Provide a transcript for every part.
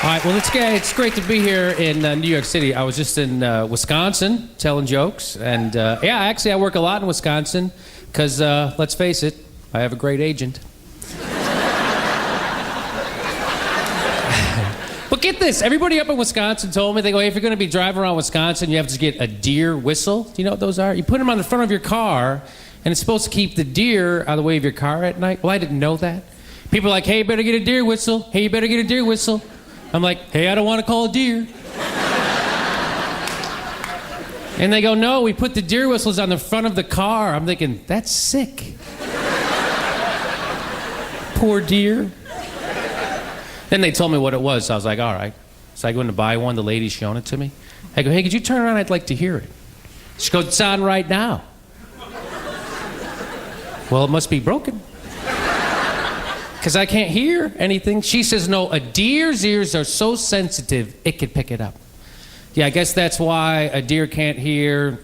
All right, well, it's great to be here in New York City. I was just in Wisconsin telling jokes. And actually, I work a lot in Wisconsin because, let's face it, I have a great agent. But get this, everybody up in Wisconsin told me, they go, hey, if you're going to be driving around Wisconsin, you have to get a deer whistle. Do you know what those are? You put them on the front of your car, and it's supposed to keep the deer out of the way of your car at night. Well, I didn't know that. People are like, hey, you better get a deer whistle. Hey, you better get a deer whistle. I'm like, hey, I don't want to call a deer. And they go, no, we put the deer whistles on the front of the car. I'm thinking, that's sick. Poor deer. Then they told me what it was, so I was like, all right. So I go in to buy one, the lady's showing it to me. I go, hey, could you turn around? I'd like to hear it. She goes, it's on right now. Well, it must be broken. Because I can't hear anything. She says, no, a deer's ears are so sensitive, it could pick it up. Yeah, I guess that's why a deer can't hear.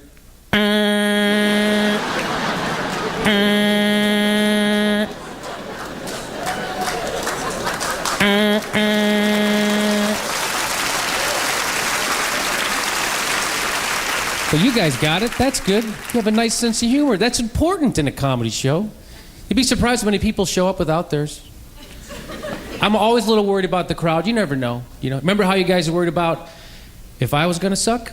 Well, you guys got it. That's good. You have a nice sense of humor. That's important in a comedy show. You'd be surprised how many people show up without theirs. I'm always a little worried about the crowd. You never know. You know. Remember how you guys are worried about if I was gonna suck?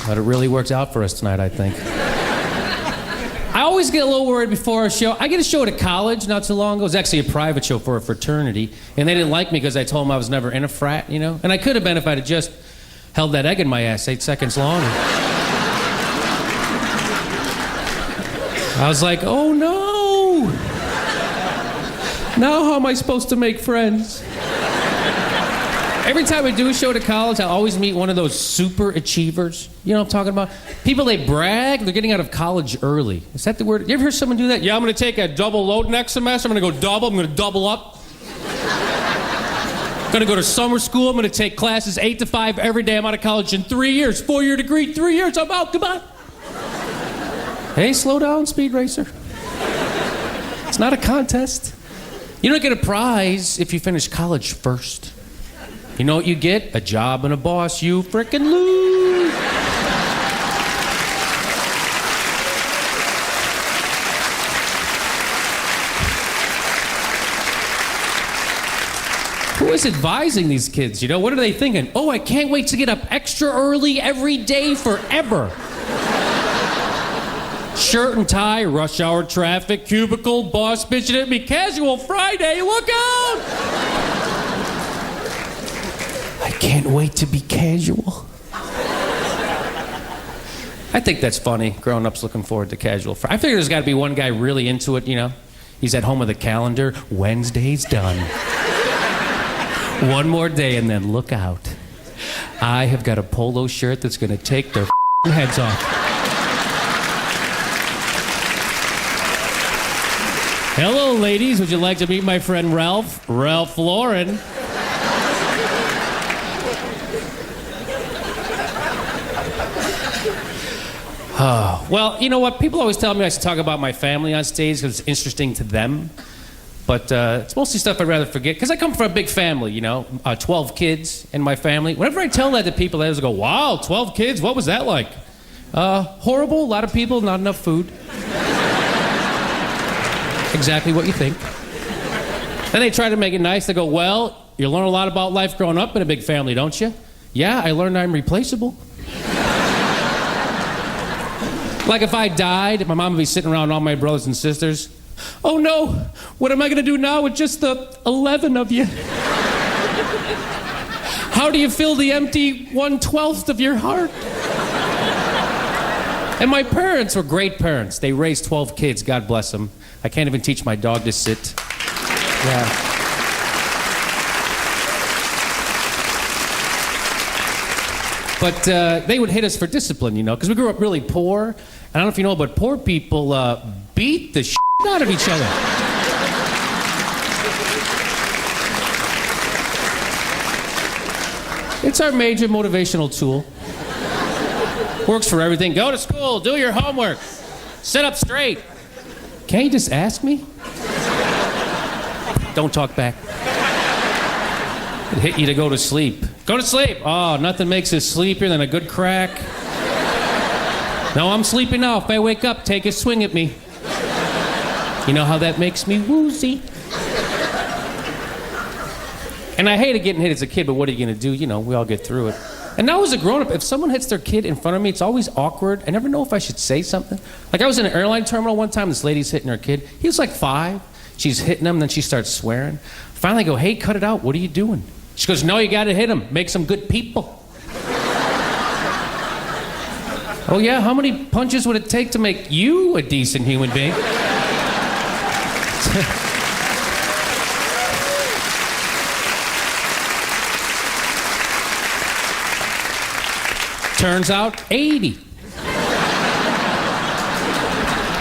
But it really worked out for us tonight, I think. I always get a little worried before a show. I did a show at a college not too long ago. It was actually a private show for a fraternity. And they didn't like me because I told them I was never in a frat, you know? And I could have been if I'd have just held that egg in my ass 8 seconds longer. I was like, oh no! Now how am I supposed to make friends? Every time I do a show at a college, I always meet one of those super achievers. You know what I'm talking about? People, they brag, they're getting out of college early. Is that the word? You ever hear someone do that? Yeah, I'm going to take a double load next semester. I'm going to go double. I'm going to double up. I'm going to go to summer school. I'm going to take classes 8 to 5 every day. I'm out of college in 3 years. 4-year degree, 3 years. I'm out. Come on. Hey, slow down, speed racer. It's not a contest. You don't get a prize if you finish college first. You know what you get? A job and a boss. You frickin' lose. Who is advising these kids? You know, what are they thinking? Oh, I can't wait to get up extra early every day forever. Shirt and tie, rush hour traffic, cubicle, boss bitching at me, casual Friday, look out! I can't wait to be casual. I think that's funny. Grown-ups looking forward to casual. I figure there's got to be one guy really into it, you know? He's at home with a calendar. Wednesday's done. One more day and then look out. I have got a polo shirt that's going to take their heads off. Hello, ladies. Would you like to meet my friend Ralph? Ralph Lauren. Oh, well, you know what? People always tell me I should talk about my family on stage because it's interesting to them. But it's mostly stuff I'd rather forget. Because I come from a big family, you know, 12 kids in my family. Whenever I tell that to people, they always go, wow, 12 kids? What was that like? Horrible, a lot of people, not enough food. Exactly what you think. Then they try to make it nice. They go, well, you learn a lot about life growing up in a big family, don't you? Yeah, I learned I'm replaceable. Like if I died, my mom would be sitting around all my brothers and sisters. Oh no, what am I gonna do now with just the 11 of you? How do you fill the empty 1/12 of your heart? And my parents were great parents. They raised 12 kids, God bless them. I can't even teach my dog to sit. Yeah. But they would hit us for discipline, you know, because we grew up really poor. And I don't know if you know, but poor people beat the shit out of each other. It's our major motivational tool. Works for everything. Go to school, do your homework, sit up straight. Can't you just ask me? Don't talk back. It hit you to go to sleep. Go to sleep. Oh, nothing makes us sleepier than a good crack. No, I'm sleepy now. If I wake up, take a swing at me. You know how that makes me woozy? And I hated getting hit as a kid, but what are you going to do? You know, we all get through it. And now as a grown-up, if someone hits their kid in front of me, it's always awkward. I never know if I should say something. Like I was in an airline terminal one time, this lady's hitting her kid. He was like 5. She's hitting him, then she starts swearing. Finally I go, hey, cut it out. What are you doing? She goes, no, you got to hit him. Makes them good people. Oh yeah, how many punches would it take to make you a decent human being? Turns out 80.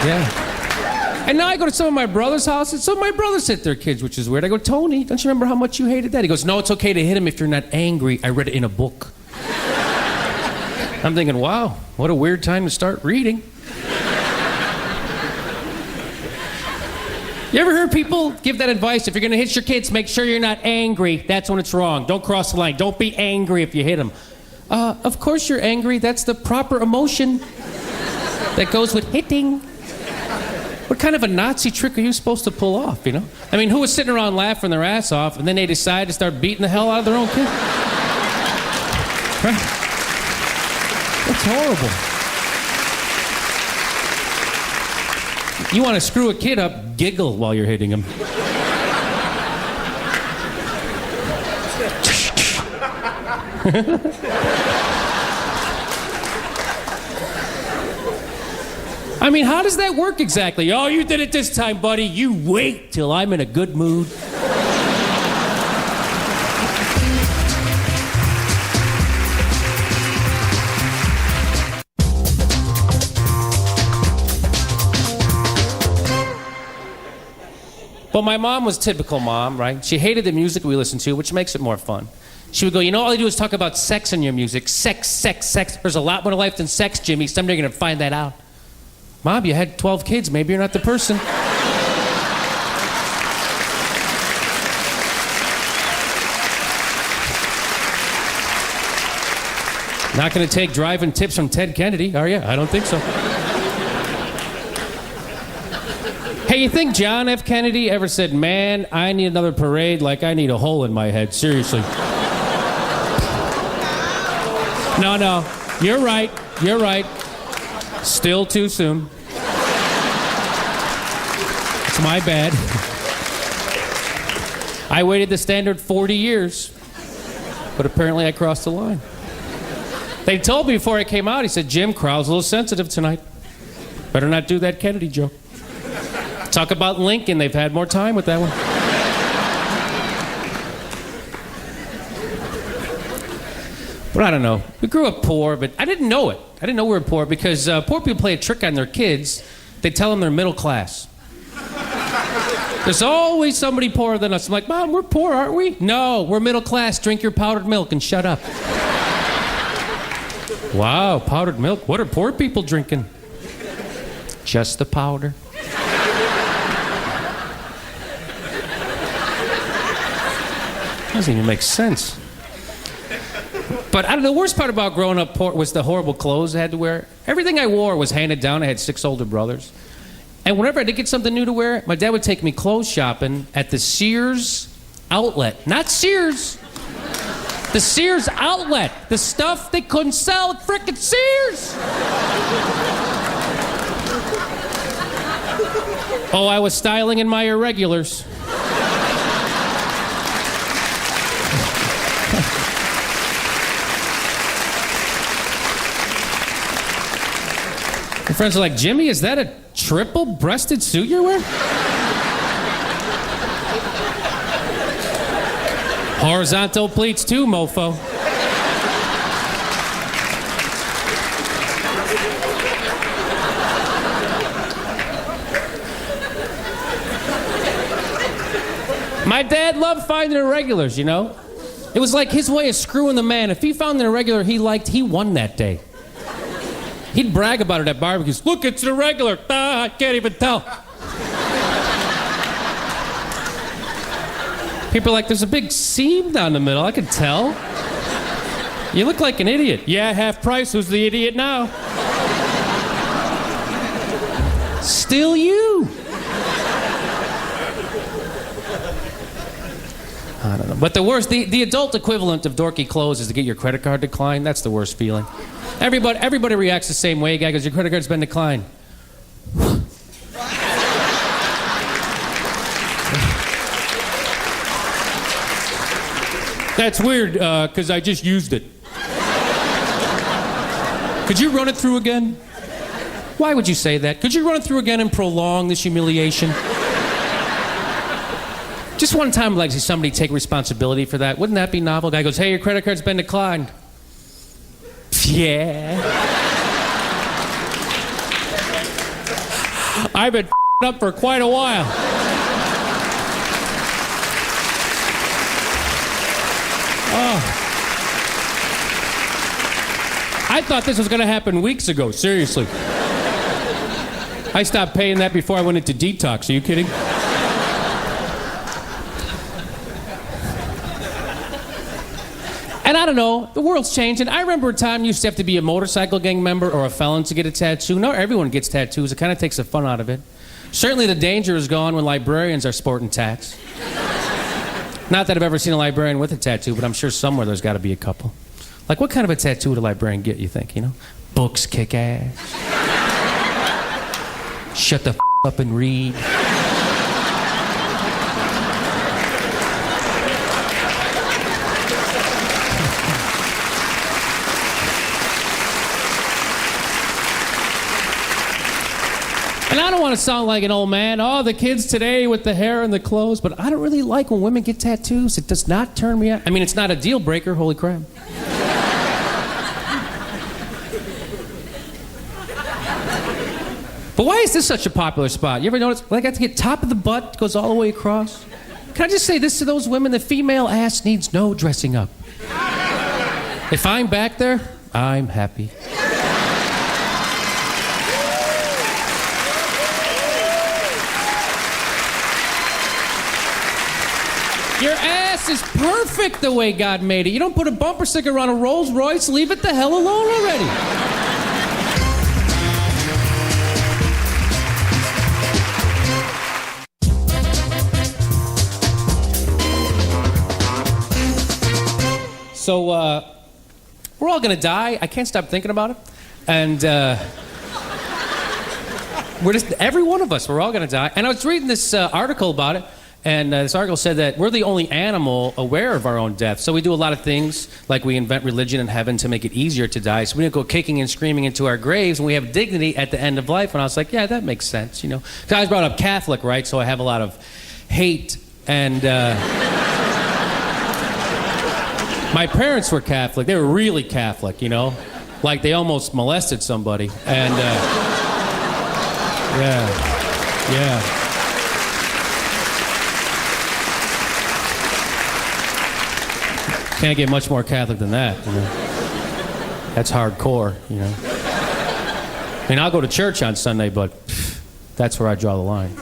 Yeah. And now I go to some of my brother's houses. Some of my brothers hit their kids, which is weird. I go, Tony, don't you remember how much you hated that? He goes, no, it's okay to hit him if you're not angry. I read it in a book. I'm thinking, wow, what a weird time to start reading. You ever heard people give that advice? If you're going to hit your kids, make sure you're not angry. That's when it's wrong. Don't cross the line. Don't be angry if you hit them. Of course you're angry. That's the proper emotion that goes with hitting. What kind of a Nazi trick are you supposed to pull off, you know? I mean, who was sitting around laughing their ass off and then they decide to start beating the hell out of their own kid? Right? That's horrible. You want to screw a kid up, giggle while you're hitting him. I mean, how does that work exactly? Oh, you did it this time, buddy. You wait till I'm in a good mood. But my mom was typical mom, right? She hated the music we listened to, which makes it more fun. She would go, you know, all you do is talk about sex in your music. Sex, sex, sex. There's a lot more to life than sex, Jimmy. Someday you're going to find that out. Mom, you had 12 kids. Maybe you're not the person. Not going to take driving tips from Ted Kennedy, are you? I don't think so. Hey, you think John F. Kennedy ever said, man, I need another parade like I need a hole in my head? Seriously. No, you're right. You're right. Still too soon. It's my bad. I waited the standard 40 years, but apparently I crossed the line. They told me before I came out, he said, Jim, crowd's a little sensitive tonight. Better not do that Kennedy joke. Talk about Lincoln, they've had more time with that one. But I don't know. We grew up poor, but I didn't know it. I didn't know we were poor because poor people play a trick on their kids. They tell them they're middle class. There's always somebody poorer than us. I'm like, Mom, we're poor, aren't we? No, we're middle class. Drink your powdered milk and shut up. Wow, powdered milk. What are poor people drinking? Just the powder. Doesn't even make sense. But I don't know, the worst part about growing up poor was the horrible clothes I had to wear. Everything I wore was handed down. I had 6 older brothers. And whenever I did get something new to wear, my dad would take me clothes shopping at the Sears outlet. Not Sears. The Sears outlet. The stuff they couldn't sell at frickin' Sears. Oh, I was styling in my irregulars. My friends are like, Jimmy, is that a triple-breasted suit you're wearing? Horizontal pleats too, mofo. My dad loved finding irregulars, you know? It was like his way of screwing the man. If he found an irregular he liked, he won that day. He'd brag about it at barbecues. Look, it's the regular. I can't even tell. People are like, there's a big seam down the middle. I can tell. You look like an idiot. Yeah, half price. Who's the idiot now? Still you. I don't know. But the worst, the adult equivalent of dorky clothes is to get your credit card declined. That's the worst feeling. Everybody reacts the same way. Guy goes, your credit card's been declined. That's weird, because I just used it. Could you run it through again? Why would you say that? Could you run it through again and prolong this humiliation? Just one time I'd like to see somebody take responsibility for that. Wouldn't that be novel? Guy goes, hey, your credit card's been declined. Yeah. I've been up for quite a while. Oh. I thought this was going to happen weeks ago, seriously. I stopped paying that before I went into detox. Are you kidding? And I don't know, the world's changing. I remember a time you used to have to be a motorcycle gang member or a felon to get a tattoo. Now everyone gets tattoos. It kind of takes the fun out of it. Certainly the danger is gone when librarians are sporting tats. Not that I've ever seen a librarian with a tattoo, but I'm sure somewhere there's got to be a couple. Like, what kind of a tattoo would a librarian get, you think, you know? Books kick ass. Shut the up and read. And I don't want to sound like an old man. Oh, the kids today with the hair and the clothes. But I don't really like when women get tattoos. It does not turn me on. I mean, it's not a deal breaker. Holy crap. But why is this such a popular spot? You ever notice? Like, I have to get top of the butt, goes all the way across. Can I just say this to those women? The female ass needs no dressing up. If I'm back there, I'm happy. Your ass is perfect the way God made it. You don't put a bumper sticker on a Rolls Royce. Leave it the hell alone already. So, we're all gonna die. I can't stop thinking about it. And, every one of us, we're all gonna die. And I was reading this article about it. And this article said that we're the only animal aware of our own death. So we do a lot of things, like we invent religion and heaven to make it easier to die. So we don't go kicking and screaming into our graves, and we have dignity at the end of life. And I was like, yeah, that makes sense, you know. Because I was brought up Catholic, right? So I have a lot of hate. And my parents were Catholic. They were really Catholic, you know. Like they almost molested somebody. And yeah. Can't get much more Catholic than that, you know. That's hardcore, you know. I mean, I'll go to church on Sunday, but that's where I draw the line.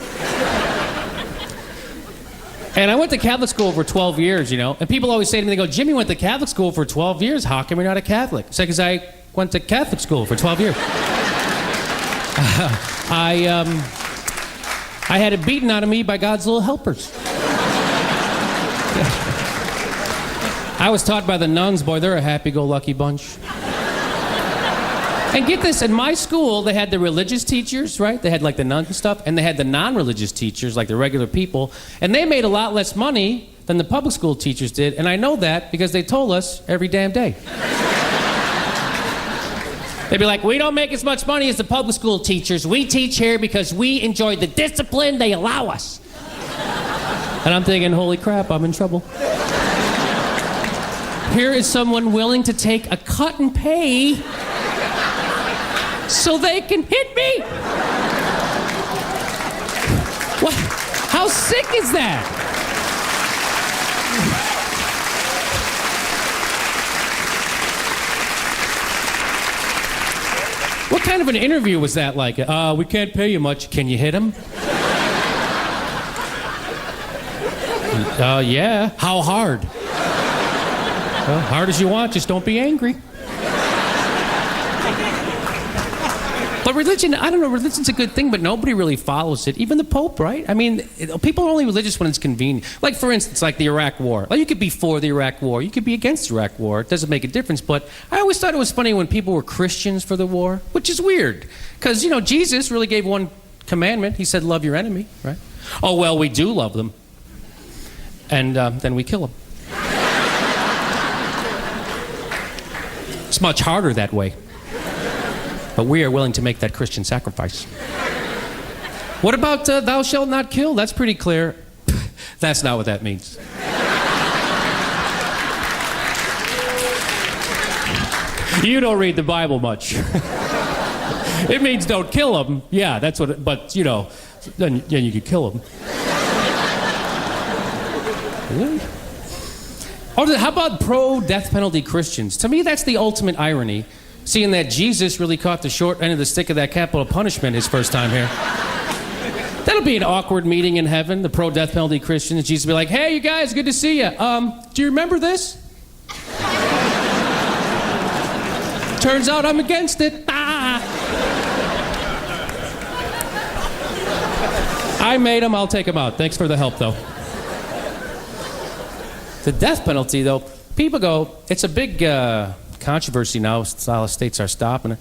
And I went to Catholic school for 12 years, you know. And people always say to me, they go, Jimmy went to Catholic school for 12 years. How come you're not a Catholic? I say, because I went to Catholic school for 12 years. I had it beaten out of me by God's little helpers. I was taught by the nuns, boy, they're a happy-go-lucky bunch. And get this, in my school, they had the religious teachers, right? They had like the nuns and stuff, and they had the non-religious teachers, like the regular people, and they made a lot less money than the public school teachers did, and I know that because they told us every damn day. They'd be like, we don't make as much money as the public school teachers. We teach here because we enjoy the discipline they allow us. And I'm thinking, holy crap, I'm in trouble. Here is someone willing to take a cut and pay so they can hit me. What? How sick is that? What kind of an interview was that like? We can't pay you much. Can you hit him? Yeah. How hard? Well, hard as you want, just don't be angry. But religion, I don't know, religion's a good thing, but nobody really follows it. Even the Pope, right? I mean, people are only religious when it's convenient. Like, for instance, like the Iraq War. Like, you could be for the Iraq War. You could be against the Iraq War. It doesn't make a difference. But I always thought it was funny when people were Christians for the war, which is weird. Because, you know, Jesus really gave one commandment. He said, love your enemy, right? Oh, well, we do love them. And then we kill them. It's much harder that way. But we are willing to make that Christian sacrifice. What about thou shalt not kill? That's pretty clear. That's not what that means. You don't read the Bible much. It means don't kill them. Yeah, that's what but, you know, then you could kill them. Really? Oh, how about pro-death penalty Christians? To me, that's the ultimate irony. Seeing that Jesus really caught the short end of the stick of that capital punishment his first time here. That'll be an awkward meeting in heaven, the pro-death penalty Christians. Jesus will be like, hey, you guys, good to see you. Do you remember this? Turns out I'm against it. Ah. I made him, I'll take him out. Thanks for the help, though. The death penalty, though, people go, it's a big controversy now. A lot of states are stopping it.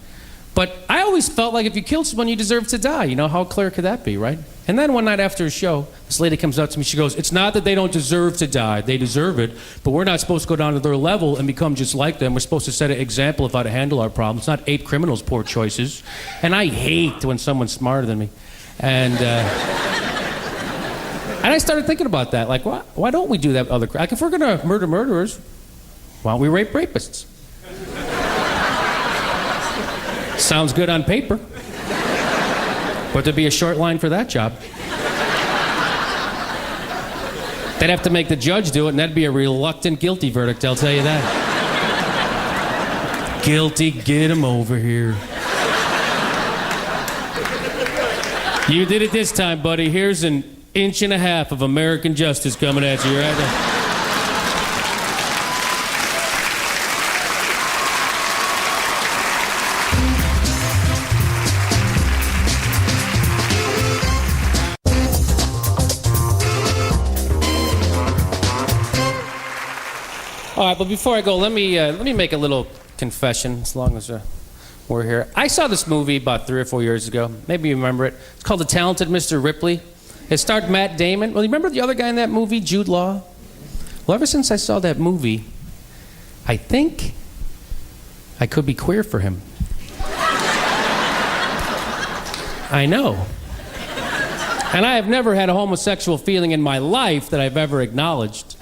But I always felt like if you killed someone, you deserve to die. You know, how clear could that be, right? And then one night after a show, this lady comes up to me. She goes, it's not that they don't deserve to die. They deserve it. But we're not supposed to go down to their level and become just like them. We're supposed to set an example of how to handle our problems, not ape criminals' poor choices. And I hate when someone's smarter than me. And I started thinking about that. Like, why don't we do that with other... Like, if we're going to murder murderers, why don't we rape rapists? Sounds good on paper. But there'd be a short line for that job. They'd have to make the judge do it, and that'd be a reluctant guilty verdict, I'll tell you that. Guilty, get him over here. You did it this time, buddy. Here's an inch and a half of American justice coming at you right now. All right, but before I go, let me make a little confession, as long as we're here. I saw this movie about 3 or 4 years ago. Maybe you remember it. It's called The Talented Mr. Ripley. It starred Matt Damon. Well, you remember the other guy in that movie, Jude Law? Well, ever since I saw that movie, I think I could be queer for him. I know. And I have never had a homosexual feeling in my life that I've ever acknowledged.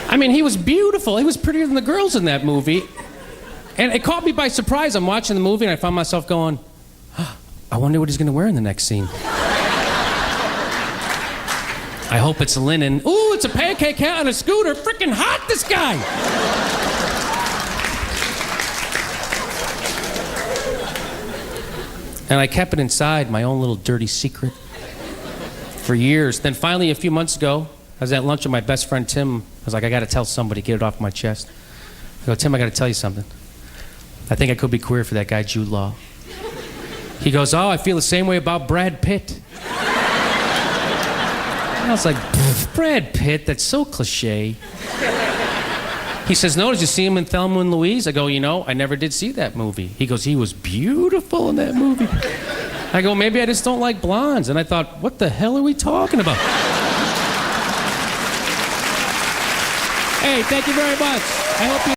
I mean, he was beautiful. He was prettier than the girls in that movie. And it caught me by surprise. I'm watching the movie and I found myself going, oh, I wonder what he's going to wear in the next scene. I hope it's linen. Ooh, it's a pancake hat on a scooter. Freaking hot, this guy. And I kept it inside, my own little dirty secret, for years. Then finally, a few months ago, I was at lunch with my best friend, Tim. I was like, I got to tell somebody, get it off my chest. I go, Tim, I got to tell you something. I think I could be queer for that guy, Jude Law. He goes, oh, I feel the same way about Brad Pitt. And I was like, Brad Pitt, that's so cliche. He says, no, did you see him in Thelma and Louise? I go, you know, I never did see that movie. He goes, he was beautiful in that movie. I go, maybe I just don't like blondes. And I thought, what the hell are we talking about? Hey, thank you very much. I hope you